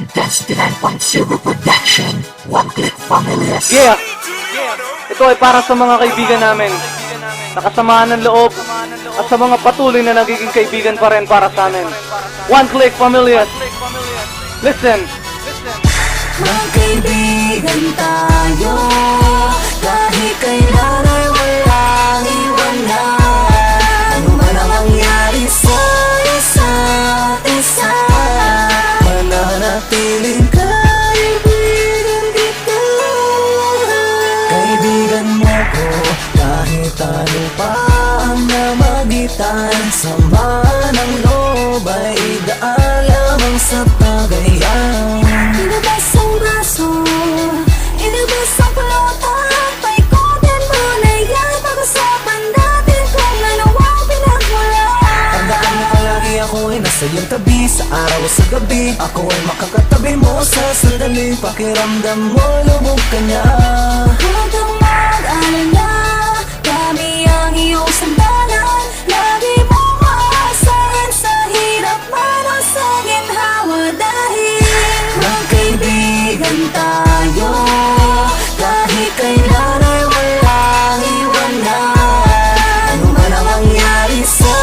Intensity 9.0 Production, One Click Families. Yeah! Ito ay para sa mga kaibigan namin, nakasamaan ng loob, at sa mga patuloy na nagiging kaibigan pa rin para sa amin. One Click Families. Listen! Magkaibigan tayo, kahit kailan ay walang iwanan. Ano man ang mangyari sa isa't isa, mananatiling kaibigan kita. Kaibigan mo ko, kahit ano pa ang namagitan. Sama ng loob ay idaan lamang sa tagayan. Inabas ang braso, inabas ang pulutan. Paikutin mo na yan, pag-usapan natin kung ano ang pinagmula. Tandaan mo palagi ako ay nasa iyong tabi, sa araw o sa gabi. Ako ay makakatabi mo sa sandali. Pakiramdam mo, lubog ka niya. Huwag kang mag-alala, kami ang iyong sandalan. Lagi mong maasahan sa hirap man o sa ginhawa. Dahil magkaibigan tayo, kahit kailan ay walang iwanan. Ano man ang mangyari sa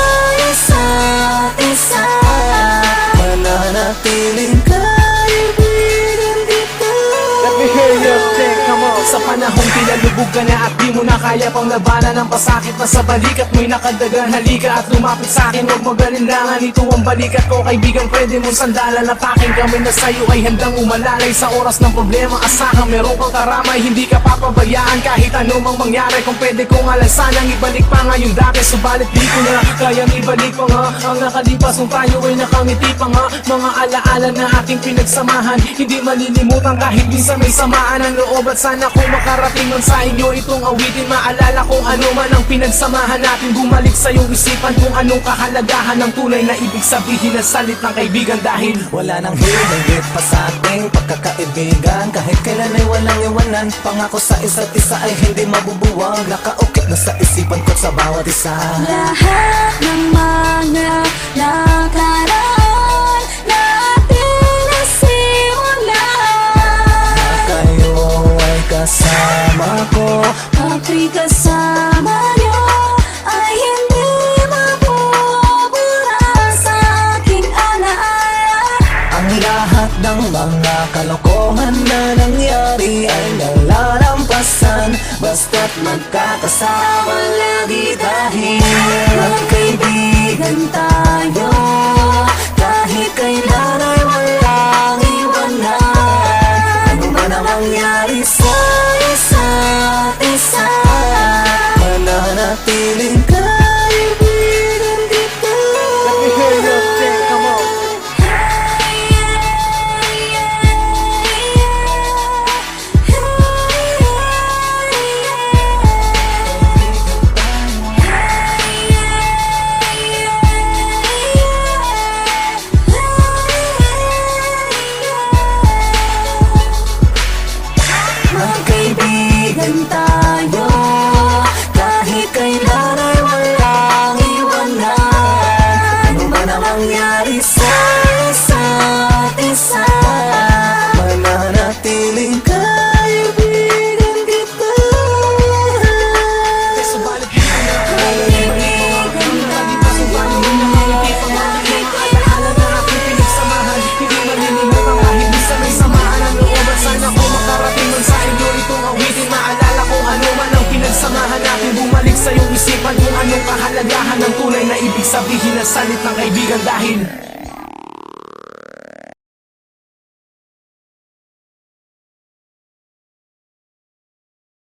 isa't isa, mananatiling kaibigan kita. Let me hear you sing, come on! Sa panahong pinalubog ka na at di mo na kaya pang labanan ang pasakit na sa balikat mo'y nakadagan. Halika at lumapit sa'kin, huwag magalindangan. Ito ang balikat ko, kaibigan, pwede mong sandalan at aking kamay na sa'yo ay handang umalalay. Sa oras ng problema, asahan meron kang karamay. Hindi ka papabayaan kahit ano mang mangyari. Kung pwede kong alansanang ibalik pa nga yung dati, subalit di ko na kayang ibalik pa nga ang nakalipas nung tayo ay nakangiti pa nga. Mga alaala na ating pinagsamahan, hindi malilimutan kahit minsan may samaan ang loob. At sana kung makarating man sa inyo itong awitin, maalala kung ano man ang pinagsamahan natin. Bumalik sa iyong isipan kung anong kahalagahan ng tunay na ibig sabihin ng salitang kaibigan. Dahil wala nang higit pa sa ating pagkakaibigan. Kahit kailan ay walang iwanan, pangako sa isa't isa ay hindi mabubuwag. Nakaukit na sa isipan ko sa bawat isa. Lahat ng mga nakaraan na ating nasimulan, na kayo ay kasama ko, ako'y kasama niyo, ay hindi mabubura sa aking alaala. Ang lahat ng mga kalokohan na nangyari ay nalalampasan, basta't magkakasama lagi. Dahil magkaibigan tayo, kahit kailan ay walang iwanan. Ano man ang mangyari sa isa't isa, mananatiling kaibigan kita. Let me hear you sing, come on! Magkaibigan tayo, kahit kailan ay walang iwanan. Ano man ang mangyari sa isa't isa, mananatiling kaibigan kita. subalit di ko na Kaibigan tayo, alaala na ating pinagsamahan, hindi malilimutan kahit minsan may samaan ang loob. At sana kung makarating man sa inyo itong awitin, maalala kung ano man ang pinagsamahan natin. Bumalik sa iyong isipan kung anong kahalagahan ng tunay na ibig sabihin ng salitang kaibigan. Dahil